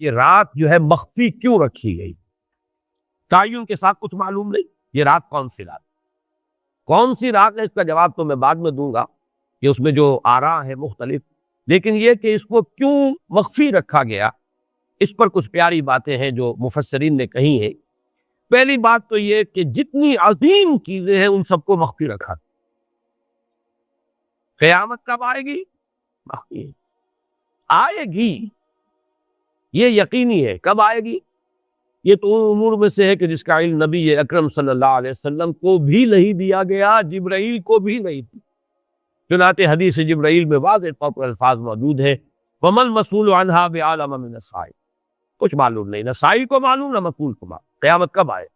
کہ رات جو ہے مخفی کیوں رکھی گئی؟ تعین کے ساتھ کچھ معلوم نہیں یہ رات کون سی رات، کون سی رات ہے، اس کا جواب تو میں بعد میں دوں گا کہ اس میں جو آراء ہے مختلف، لیکن یہ کہ اس کو کیوں مخفی رکھا گیا اس پر کچھ پیاری باتیں ہیں جو مفسرین نے کہی ہیں۔ پہلی بات تو یہ کہ جتنی عظیم چیزیں ہیں ان سب کو مخفی رکھا۔ قیامت کب آئے گی؟ مخفی آئے گی، یہ یقینی ہے۔ کب آئے گی؟ یہ تو ان امور میں سے ہے کہ جس کا علم نبی اکرم صلی اللہ علیہ وسلم کو بھی نہیں دیا گیا، جبرائیل کو بھی نہیں دی۔ چنانچہ حدیث جبرائیل میں واضح طور پر الفاظ موجود ہے وَمَا الْمَسْئُولُ عَنْهَا بِأَعْلَمَ مِنَ السَّائِلِ، کچھ معلوم نہیں، نہ سائل کو معلوم نہ مسئول کو معلوم قیامت کب آئے۔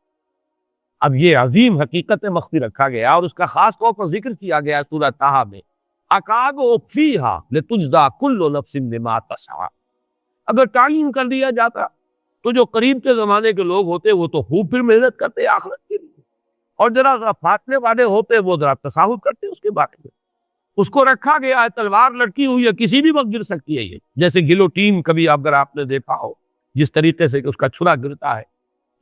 اب یہ عظیم حقیقت مخفی رکھا گیا اور اس کا خاص طور پر ذکر کیا گیا سورہ طٰہٰ میں، اکاد اخفیھا لتجزی کل نفس بما تسعی۔ اگر تعین کر دیا جاتا تو جو قریب کے زمانے کے لوگ ہوتے وہ تو خوب پھر محنت کرتے آخرت کے لیے، اور ذرا پھاٹنے والے ہوتے وہ ذرا تساہل کرتے اس کے بارے میں۔ اس کو رکھا گیا ہے، تلوار لٹکی ہوئی ہے، کسی بھی وقت گر سکتی ہے، یہ جیسے گلوٹین کبھی اگر آپ نے دیکھا ہو جس طریقے سے کہ اس کا چھرا گرتا ہے،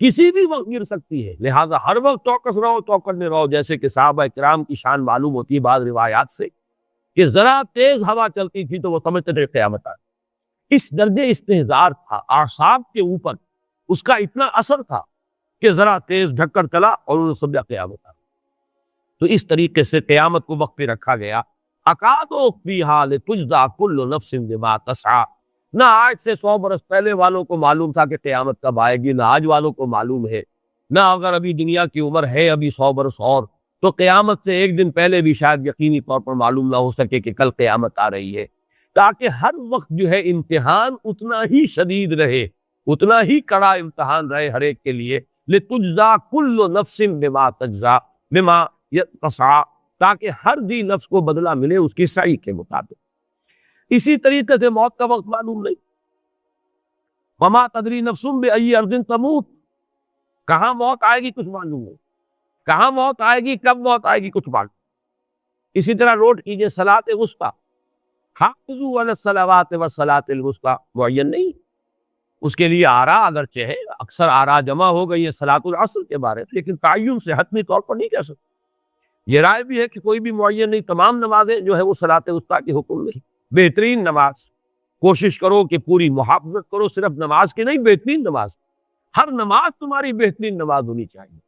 کسی بھی وقت گر سکتی ہے، لہٰذا ہر وقت چوکس رہو چوکس میں رہو۔ جیسے کہ صحابہ کرام کی شان معلوم ہوتی ہے بعض روایات سے کہ ذرا تیز ہوا چلتی تھی تو وہ سمجھتے تھے قیامت آ گئی۔ اس درجے استحضار تھا اعصاب کے اوپر، اس کا اتنا اثر تھا کہ ذرا تیز ڈھکر چلا اور انہوں نے سمجھا قیامت آ گئی۔ تو اس طریقے سے قیامت کو وقت پہ رکھا گیا، اکاد اخفیھا لتجزی کل نفس بما تسعی۔ نہ آج سے 100 برس پہلے والوں کو معلوم تھا کہ قیامت کب آئے گی، نہ آج والوں کو معلوم ہے، نہ اگر ابھی دنیا کی عمر ہے ابھی 100 برس اور تو قیامت سے ایک دن پہلے بھی شاید یقینی طور پر معلوم نہ ہو سکے کہ کل قیامت آ رہی ہے، تاکہ ہر وقت جو ہے امتحان اتنا ہی شدید رہے، اتنا ہی کڑا امتحان رہے ہر ایک کے لیے، لتجزی کل نفس بما تجزی بما تسعی، تاکہ ہر دی نفس کو بدلہ ملے اس کی سعی کے مطابق۔ اسی طریقے سے موت کا وقت معلوم نہیں، وما تدری نفس بأی ارض تموت، کہاں موت آئے گی کچھ معلوم نہیں، کہاں موت آئے گی، کب موت آئے گی کچھ معلوم۔ اسی طرح نوٹ کیجئے صلاۃ وسطیٰ، حافظوا علی الصلوات والصلاۃ الوسطیٰ معین نہیں، اس کے لیے آراء اگرچہ ہے، اکثر آراء جمع ہو گئی ہے صلاۃ العصر کے بارے میں، لیکن تعین سے حتمی طور پر نہیں کہہ سکتے۔ یہ رائے بھی ہے کہ کوئی بھی معین نہیں، تمام نمازیں جو ہے وہ صلاۃ وسطیٰ کے حکم نہیں۔ بہترین نماز کوشش کرو کہ پوری محافظت کرو، صرف نماز کی نہیں، بہترین نماز، ہر نماز تمہاری بہترین نماز ہونی چاہیے،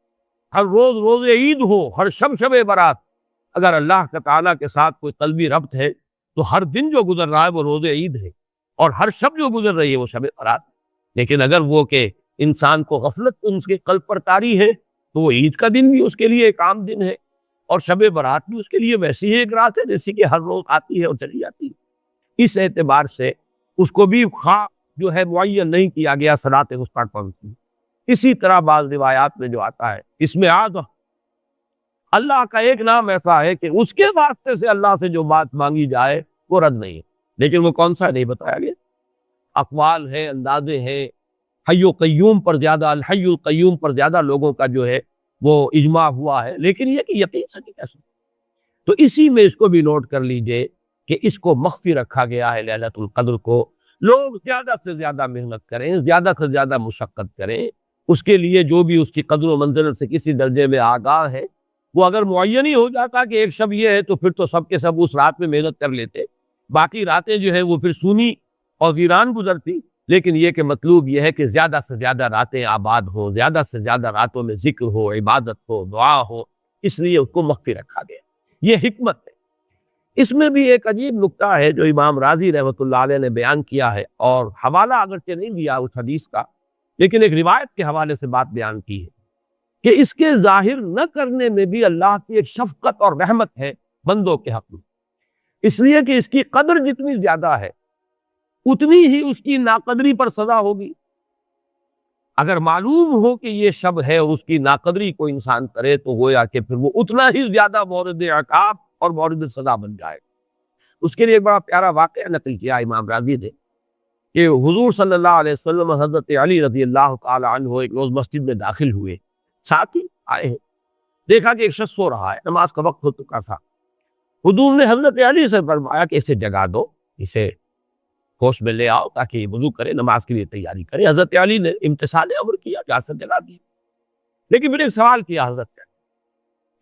ہر روز روز عید ہو، ہر شب شب برات، اگر اللہ کا تعالیٰ کے ساتھ کوئی قلبی ربط ہے تو ہر دن جو گزر رہا ہے وہ روز عید ہے، اور ہر شب جو گزر رہی ہے وہ شب برات۔ لیکن اگر وہ کہ انسان کو غفلت ان کے قلب پر طاری ہے تو وہ عید کا دن بھی اس کے لیے ایک عام دن ہے، اور شب برات بھی اس کے لیے ویسی ہی ایک رات ہے جیسی کہ ہر روز آتی ہے اور چلی جاتی ہے۔ اس اعتبار سے اس کو بھی خواہ جو ہے معین نہیں کیا گیا صلاۃ وسطیٰ کون سی۔ اسی طرح بعض روایات میں جو آتا ہے اس میں اعظم، اللہ کا ایک نام ایسا ہے کہ اس کے واسطے سے اللہ سے جو بات مانگی جائے وہ رد نہیں ہے، لیکن وہ کون سا نہیں بتایا گیا۔ اقوال ہیں، اندازے ہیں، حی و قیوم پر زیادہ، الحی القیوم پر زیادہ لوگوں کا جو ہے وہ اجماع ہوا ہے، لیکن یہ کہ یقین سے نہیں کہہ سکتے۔ تو اسی میں اس کو بھی نوٹ کر لیجئے کہ اس کو مخفی رکھا گیا ہے لیلۃ القدر کو۔ لوگ زیادہ سے زیادہ محنت کریں، زیادہ سے زیادہ مشقت کریں، اس کے لیے جو بھی اس کی قدر و منزلت سے کسی درجے میں آگاہ ہے، وہ اگر معین ہی ہو جاتا کہ ایک شب یہ ہے تو پھر تو سب کے سب اس رات میں محنت کر لیتے، باقی راتیں جو ہے وہ پھر سونی اور ویران گزرتی۔ لیکن یہ کہ مطلوب یہ ہے کہ زیادہ سے زیادہ راتیں آباد ہو، زیادہ سے زیادہ راتوں میں ذکر ہو، عبادت ہو، دعا ہو، اس لیے اس کو مخفی رکھا گیا، یہ حکمت ہے۔ اس میں بھی ایک عجیب نکتہ ہے جو امام راضی رحمۃ اللہ علیہ نے بیان کیا ہے، اور حوالہ اگرچہ نہیں دیا اس حدیث کا، لیکن ایک روایت کے حوالے سے بات بیان کی ہے کہ اس کے ظاہر نہ کرنے میں بھی اللہ کی ایک شفقت اور رحمت ہے بندوں کے حق میں، اس لیے کہ اس کی قدر جتنی زیادہ ہے اتنی ہی اس کی ناقدری پر سزا ہوگی۔ اگر معلوم ہو کہ یہ شب ہے اور اس کی ناقدری کو انسان کرے تو گویا کہ پھر وہ اتنا ہی زیادہ مورد عقاب اور مورد سزا بن جائے۔ اس کے لیے ایک بڑا پیارا واقعہ نقل کیا امام راضی نے کہ حضور صلی اللہ علیہ وسلم حضرت علی رضی اللہ تعالی عنہ ایک روز مسجد میں داخل ہوئے، ساتھ ہی آئے ہیں، دیکھا کہ ایک شخص سو رہا ہے، نماز کا وقت ہو چکا تھا۔ حضور نے حضرت علی سے فرمایا کہ اسے جگا دو، اسے ہوش میں لے آؤ تاکہ یہ وضو کرے، نماز کے لیے تیاری کرے۔ حضرت علی نے امتثال امر کیا، اجازت دلا دی۔ لیکن پھر ایک سوال کیا حضرت نے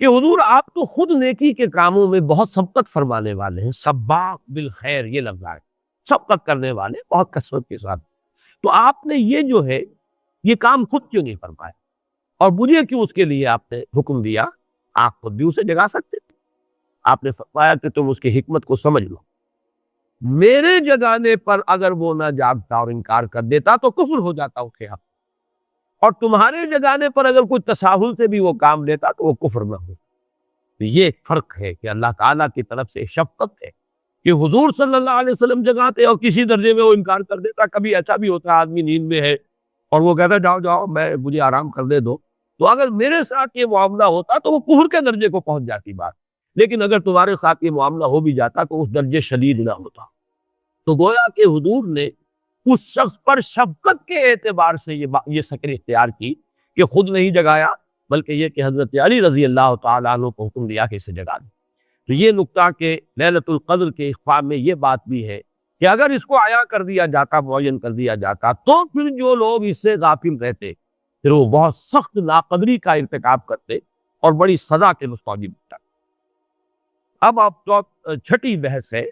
کہ حضور آپ تو خود نیکی کے کاموں میں بہت سبقت فرمانے والے ہیں، سباق بالخیر یہ لفظ ہے، سبقت کرنے والے بہت کثرت کے ساتھ، تو آپ نے یہ جو ہے یہ کام خود کیوں نہیں فرمایا، اور مجھے کیوں اس کے لیے آپ نے حکم دیا؟ آپ خود بھی اسے جگا سکتے تھے۔ آپ نے فرمایا کہ تم اس کی حکمت کو سمجھ لو، میرے جگانے پر اگر وہ نہ جاگتا اور انکار کر دیتا تو کفر ہو جاتا اس کے حق، اور تمہارے جگانے پر اگر کوئی تساہل سے بھی وہ کام لیتا تو وہ کفر نہ ہو۔ یہ ایک فرق ہے کہ اللہ تعالیٰ کی طرف سے شفقت ہے کہ حضور صلی اللہ علیہ وسلم جگاتے اور کسی درجے میں وہ انکار کر دیتا۔ کبھی ایسا بھی ہوتا ہے آدمی نیند میں ہے اور وہ کہتا جاؤ جاؤ مجھے آرام کر دے دو، تو اگر میرے ساتھ یہ معاملہ ہوتا تو وہ کفر کے درجے کو پہنچ جاتی بات، لیکن اگر تمہارے ساتھ یہ معاملہ ہو بھی جاتا تو اس درجے شدید نہ ہوتا۔ تو گویا کہ حضور نے اس شخص پر شفقت کے اعتبار سے یہ شکل اختیار کی کہ خود نہیں جگایا، بلکہ یہ کہ حضرت علی رضی اللہ تعالیٰ عنہ کو حکم دیا کہ اسے جگا دیں۔ تو یہ نکتہ کہ لیلۃ القدر کے اخفاء میں یہ بات بھی ہے کہ اگر اس کو عیاں کر دیا جاتا، معین کر دیا جاتا، تو پھر جو لوگ اس سے غافل رہتے پھر وہ بہت سخت ناقدری کا ارتکاب کرتے اور بڑی سزا کے مستوجب ہوتا۔ اب آپ چھٹی بحث ہے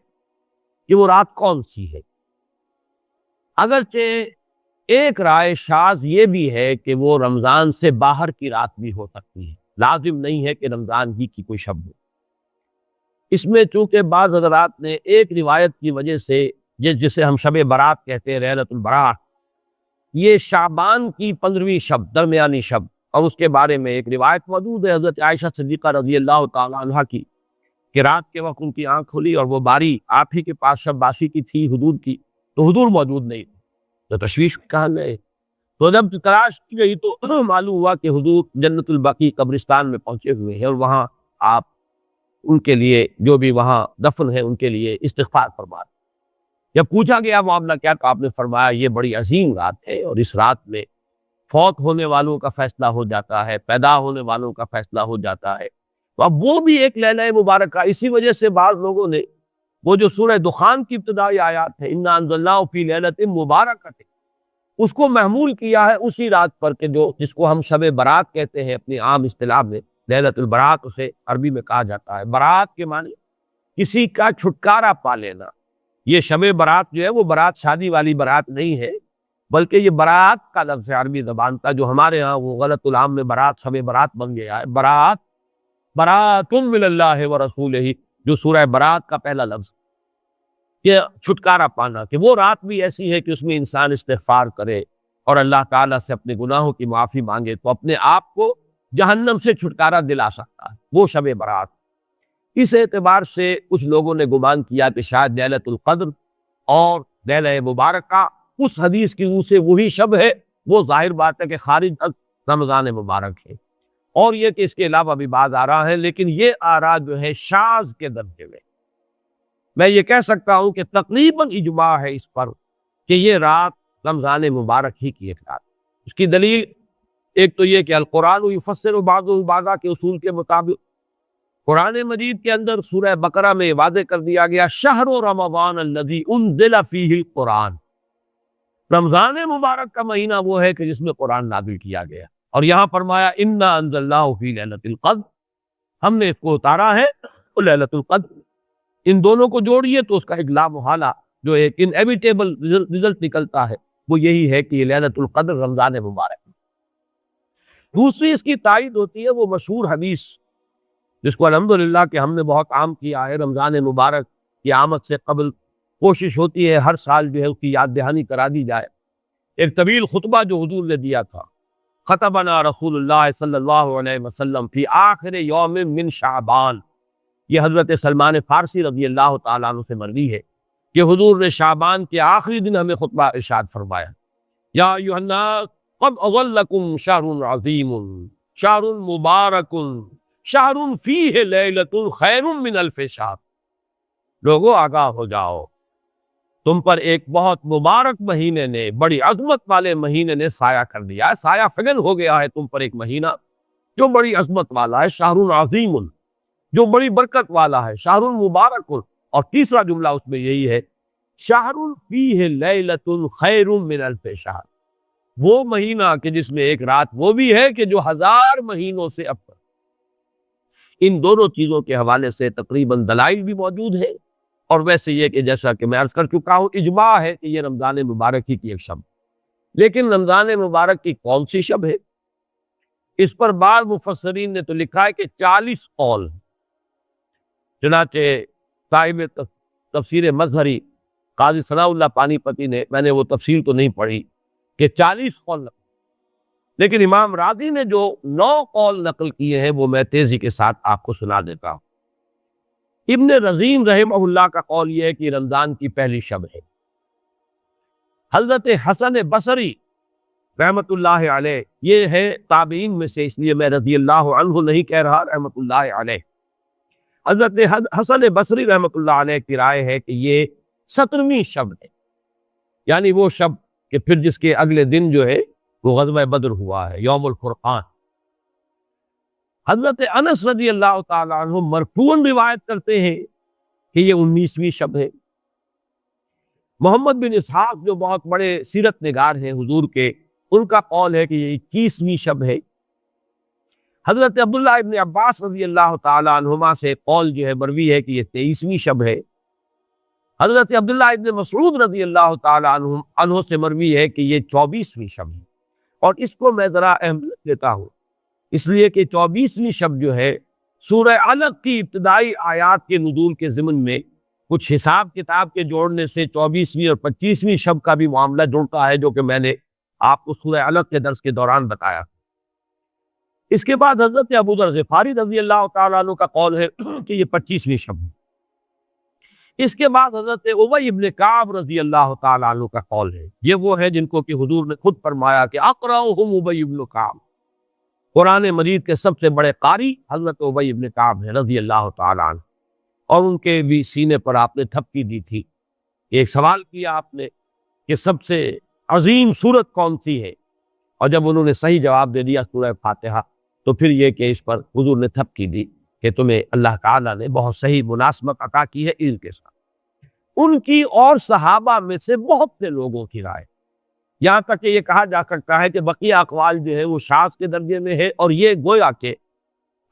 کہ وہ رات کون سی ہے۔ اگرچہ ایک رائے شاذ یہ بھی ہے کہ وہ رمضان سے باہر کی رات بھی ہو سکتی ہے، لازم نہیں ہے کہ رمضان ہی کی کوئی شب ہو۔ اس میں چونکہ بعض حضرات نے ایک روایت کی وجہ سے جسے ہم شب برات کہتے ہیں، لیلۃ البراۃ، یہ شعبان کی 15ویں شب، درمیانی شب، اور اس کے بارے میں ایک روایت موجود ہے حضرت عائشہ صدیقہ رضی اللہ تعالی عنہا کی کہ رات کے وقت ان کی آنکھ کھلی اور وہ باری آپ ہی کے پاس شب باسی کی تھی حضور کی، تو حضور موجود نہیں تھے، تو تشویش کہاں گئے، تو جب تلاش کی گئی تو معلوم ہوا کہ حضور جنت البقیع قبرستان میں پہنچے ہوئے ہیں، اور وہاں آپ ان کے لیے جو بھی وہاں دفن ہے ان کے لیے استغفار فرما رہے۔ جب پوچھا گیا معاملہ کیا، تو آپ نے فرمایا یہ بڑی عظیم رات ہے، اور اس رات میں فوت ہونے والوں کا فیصلہ ہو جاتا ہے، پیدا ہونے والوں کا فیصلہ ہو جاتا ہے۔ تو اب وہ بھی ایک لیلہ مبارکہ، اسی وجہ سے بعض لوگوں نے وہ جو سورہ دخان کی ابتدائی آیات ہے انا انزلناہ فی لیلۃ مبارکۃ، اس کو محمول کیا ہے اسی رات پر کہ جس کو ہم شب برات کہتے ہیں اپنی عام اصطلاح میں، لیلۃ البراۃ اسے عربی میں کہا جاتا ہے۔ برات کے معنی کسی کا چھٹکارا پا لینا۔ یہ شب برات جو ہے وہ برات شادی والی برات نہیں ہے، بلکہ یہ برات کا لفظ ہے عربی زبان کا، جو ہمارے ہاں وہ غلط العام میں برات شب برات بن گیا ہے۔ برات، برات من اللہ ورسولہ، جو سورہ برات کا پہلا لفظ، کہ چھٹکارا پانا، کہ وہ رات بھی ایسی ہے کہ اس میں انسان استغفار کرے اور اللہ تعالیٰ سے اپنے گناہوں کی معافی مانگے تو اپنے آپ کو جہنم سے چھٹکارا دلا سکتا ہے، وہ شب برات۔ اس اعتبار سے کچھ لوگوں نے گمان کیا کہ شاید لیلۃ القدر اور لیلہ مبارکہ اس حدیث کی روح سے وہی شب ہے، وہ ظاہر بات ہے کہ خارج رمضان مبارک ہے، اور یہ کہ اس کے علاوہ بھی بعض آراء ہیں، لیکن یہ آراء جو ہے شاذ کے درجے میں یہ کہہ سکتا ہوں کہ تقریباً اجماع ہے اس پر کہ یہ رات رمضان مبارک ہی کی ایک رات۔ اس کی دلیل ایک تو یہ کہ القرآن یفسر بعضہ بعضا کے اصول کے مطابق قرآن مجید کے اندر سورہ بقرہ میں واضح کر دیا گیا شہر رمضان الذی انزل فیہ القرآن، رمضان مبارک کا مہینہ وہ ہے کہ جس میں قرآن نازل کیا گیا، اور یہاں فرمایا انا انزلناہ فی لیلۃ القدر، ہم نے اس کو اتارا ہے لیلۃ القدر۔ ان دونوں کو جوڑیے تو اس کا ایک لا محالہ جو ایک انیویٹیبل رزلٹ نکلتا ہے وہ یہی ہے کہ یہ لیلۃ القدر رمضان مبارک۔ دوسری اس کی تائید ہوتی ہے وہ مشہور حدیث جس کو الحمدللہ کہ ہم نے بہت عام کیا ہے، رمضان مبارک کی آمد سے قبل کوشش ہوتی ہے ہر سال جو ہے اس کی یاد دہانی کرا دی جائے۔ ایک طویل خطبہ جو حضور نے دیا تھا، خطبنا رسول اللہ صلی اللہ علیہ وسلم فی آخر یوم من شعبان، یہ حضرت سلمان فارسی رضی اللہ تعالیٰ عنہ سے مروی ہے کہ حضور نے شعبان کے آخری دن ہمیں خطبہ ارشاد فرمایا، یا ایھا الناس قد اظلکم شہر عظیم شہر مبارک شہر فیہ لیلۃ خیر من الف شہر، لوگوں آگاہ ہو جاؤ، تم پر ایک بہت مبارک مہینے نے، بڑی عظمت والے مہینے نے سایہ کر دیا ہے، سایہ فگن ہو گیا ہے تم پر ایک مہینہ جو بڑی عظمت والا ہے، شہر عظیم جو بڑی برکت والا ہے، شہر مبارک۔ اور تیسرا جملہ اس میں یہی ہے شہر فیہ لیلۃ خیر من الف شہر، وہ مہینہ کہ جس میں ایک رات وہ بھی ہے کہ جو 1000 مہینوں سے افضل۔ ان دونوں چیزوں کے حوالے سے تقریباً دلائل بھی موجود ہیں، اور ویسے یہ کہ جیسا کہ میں عرض کر چکا ہوں اجماع ہے کہ یہ رمضان مبارک ہی کی ایک شب، لیکن رمضان مبارک کی کون سی شب ہے، اس پر بعض مفسرین نے تو لکھا ہے کہ 40 قول۔ چنانچہ صاحب تفسیر مظہری قاضی ثناء اللہ پانی پتی نے، میں نے وہ تفسیر تو نہیں پڑھی کہ 40 قول، لیکن امام راضی نے جو 9 قول نقل کیے ہیں وہ میں تیزی کے ساتھ آپ کو سنا دیتا ہوں۔ ابن رزین رحمہ اللہ کا قول یہ ہے کہ رمضان کی پہلی شب ہے۔ حضرت حسن بصری رحمت اللہ علیہ، یہ ہے تابعین میں سے، اس لیے میں رضی اللہ عنہ نہیں کہہ رہا، رحمت اللہ علیہ، حضرت حسن بصری رحمت اللہ علیہ کی رائے ہے کہ یہ 17ویں شب ہے، یعنی وہ شب کہ پھر جس کے اگلے دن جو ہے وہ غزوہ بدر ہوا ہے، یوم الفرقان۔ حضرت انس رضی اللہ تعالی عنہ مرفوعاً روایت کرتے ہیں کہ یہ 19ویں شب ہے۔ محمد بن اسحاق جو بہت بڑے سیرت نگار ہیں حضور کے، ان کا قول ہے کہ یہ 21ویں شب ہے۔ حضرت عبداللہ ابن عباس رضی اللہ تعالی عنہما سے قول جو ہے مروی ہے کہ یہ 23ویں شب ہے۔ حضرت عبداللہ ابن مسعود رضی اللہ تعالی عنہ سے مروی ہے کہ یہ 24ویں شب ہے، اور اس کو میں ذرا اہمیت دیتا ہوں اس لیے کہ 24ویں شب جو ہے سورہ علق کی ابتدائی آیات کے نزول کے ضمن میں کچھ حساب کتاب کے جوڑنے سے 24ویں اور 25ویں شب کا بھی معاملہ جڑتا ہے، جو کہ میں نے آپ کو سورہ علق کے درس کے دوران بتایا۔ اس کے بعد حضرت ابو ذر غفاری رضی اللہ تعالیٰ عنہ کا قول ہے کہ یہ 25ویں شب ہے۔ اس کے بعد حضرت ابی ابن کعب رضی اللہ تعالیٰ عنہ کا قول ہے، یہ وہ ہے جن کو کہ حضور نے خود فرمایا کہ اقرأہم ابی ابن کعب، قرآن مجید کے سب سے بڑے قاری حضرت ابی ابن کعب ہیں رضی اللہ تعالیٰ عنہ، اور ان کے بھی سینے پر آپ نے تھپکی دی تھی۔ ایک سوال کیا آپ نے کہ سب سے عظیم سورت کون سی ہے، اور جب انہوں نے صحیح جواب دے دیا سورہ فاتحہ، تو پھر یہ کہ اس پر حضور نے تھپکی دی کہ تمہیں اللہ تعالیٰ نے بہت صحیح مناسبت عطا کی ہے علم کے ساتھ۔ ان کی اور صحابہ میں سے بہت سے لوگوں کی رائے، یہاں تک کہ یہ کہا جا سکتا ہے کہ بقیہ اقوال جو ہے وہ شاذ کے درجے میں ہے، اور یہ گویا کہ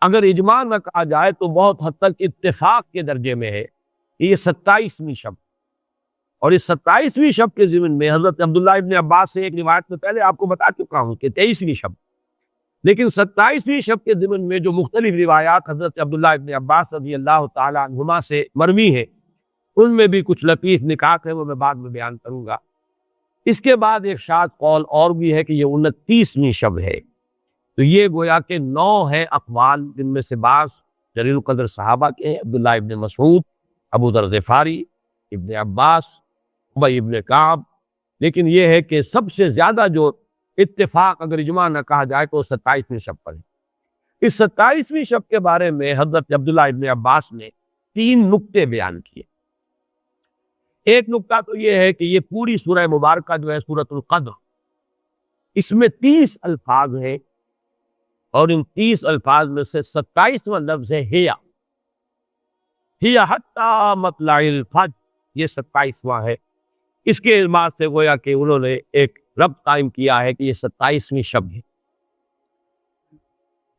اگر اجماع نہ کہا جائے تو بہت حد تک اتفاق کے درجے میں ہے کہ یہ 27ویں شب، اور اس 27ویں شب کے ضمن میں حضرت عبداللہ ابن عباس سے ایک روایت میں پہلے آپ کو بتا چکا ہوں کہ 23ویں شب، لیکن 27ویں شب کے ضمن میں جو مختلف روایات حضرت عبداللہ ابن عباس رضی اللہ تعالیٰ عنہما سے مروی ہیں، ان میں بھی کچھ لطیف نکات ہیں، وہ میں بعد میں بیان کروں گا۔ اس کے بعد ایک شاذ قول اور بھی ہے کہ یہ 29ویں شب ہے، تو یہ گویا کہ 9 ہے اقوال، جن میں سے بعض جلیل القدر صحابہ کے ہیں، عبداللہ ابن مسعود، ابو ذر غفاری، ابن عباس، ابی ابن کعب، لیکن یہ ہے کہ سب سے زیادہ جو اتفاق اگر اجماع نہ کہا جائے تو 27ویں شب پر ہے۔ اس 27ویں شب کے بارے میں حضرت عبداللہ ابن عباس نے 3 نکتے بیان کیے۔ ایک نکتہ تو یہ ہے کہ یہ پوری سورہ مبارکہ جو ہے سورۃ القدر، اس میں 30 الفاظ ہیں، اور ان 30 الفاظ میں سے 27واں لفظ ہے ہی حتی مطلع الفجر، یہ 27واں ہے۔ اس کے علمات سے گویا کہ انہوں نے ایک ربط قائم کیا ہے کہ یہ 27ویں شب ہے۔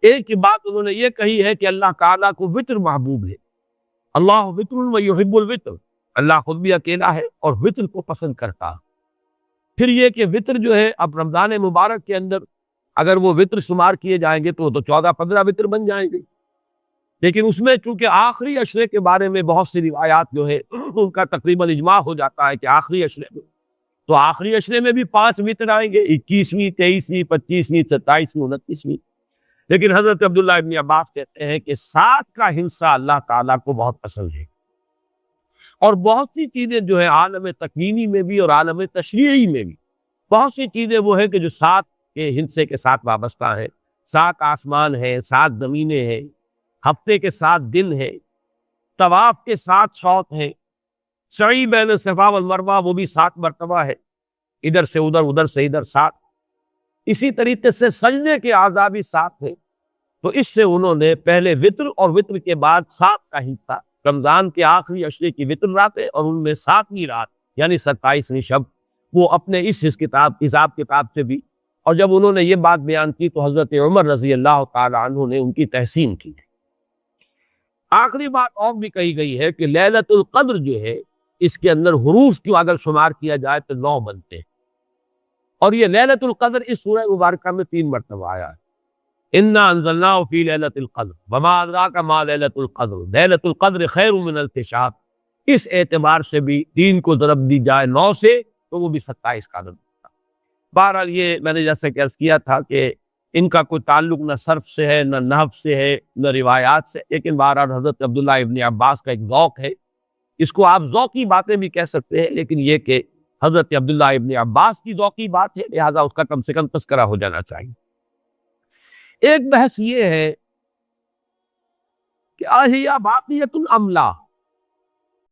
ایک ہی بات انہوں نے یہ کہی ہے کہ اللہ تعالیٰ کو وطر محبوب ہے، اللہ وطر و یحب الوطر، اللہ خود بھی اکیلا ہے اور وطر کو پسند کرتا ہے۔ پھر یہ کہ وطر جو ہے اب رمضان مبارک کے اندر اگر وہ وطر شمار کیے جائیں گے تو 14-15 وطر بن جائیں گے، لیکن اس میں چونکہ آخری عشرے کے بارے میں بہت سی روایات جو ہے ان کا تقریباً اجماع ہو جاتا ہے کہ آخری عشرے میں، تو آخری عشرے میں بھی 5 وطر آئیں گے، 21ویں، 23ویں، 25ویں، 27ویں، 29ویں، لیکن حضرت عبداللہ ابن عباس کہتے ہیں کہ 7 کا حصہ اللہ تعالیٰ کو بہت پسند ہے، اور بہت سی چیزیں جو ہے عالم تکوینی میں بھی اور عالم تشریعی میں بھی بہت سی چیزیں وہ ہیں کہ جو 7 کے حصے کے ساتھ وابستہ ہیں۔ 7 آسمان ہیں، 7 زمینیں ہیں، ہفتے کے 7 دن ہیں، طواف کے 7 شوط ہیں، سعی بین صفا والمروہ وہ بھی 7 مرتبہ ہے، ادھر سے ادھر، ادھر سے ادھر 7، اسی طریقے سے سجدے کے اعضاء بھی 7 ہیں۔ تو اس سے انہوں نے پہلے وطر اور وطر کے بعد 7 کا حصہ، رمضان کے آخری عشرے کی وطر راتیں اور ان میں 7ویں رات یعنی 27ویں شب، وہ اپنے اس حساب کتاب سے بھی. اور جب انہوں نے یہ بات بیان کی تو حضرت عمر رضی اللہ تعالی عنہ نے ان کی تحسین کی. آخری بات اور بھی کہی گئی ہے کہ لیلۃ القدر جو ہے اس کے اندر حروف کو اگر شمار کیا جائے تو 9 بنتے ہیں، اور یہ لیلۃ القدر اس سورہ مبارکہ میں 3 مرتبہ آیا ہے. انا انزلناہ فی لیلۃ القدر وما ادراک ما لیلۃ القدر لیلۃ القدر خیر من الف شہر. اس اعتبار سے بھی 3 کو ضرب دی جائے 9 سے تو وہ بھی 27 کا عدد. بہرحال یہ میں نے جیسے کہ عرض کیا تھا کہ ان کا کوئی تعلق نہ صرف سے ہے، نہ نحو سے ہے، نہ روایات سے، لیکن بہرحال حضرت عبداللہ ابن عباس کا ایک ذوق ہے. اس کو آپ ذوقی باتیں بھی کہہ سکتے ہیں، لیکن یہ کہ حضرت عبداللہ ابن عباس کی ذوقی بات ہے، لہذا اس کا کم سے کم تذکرہ ہو جانا چاہیے. ایک بحث یہ ہے کہ اہیا باقیۃ ام لا،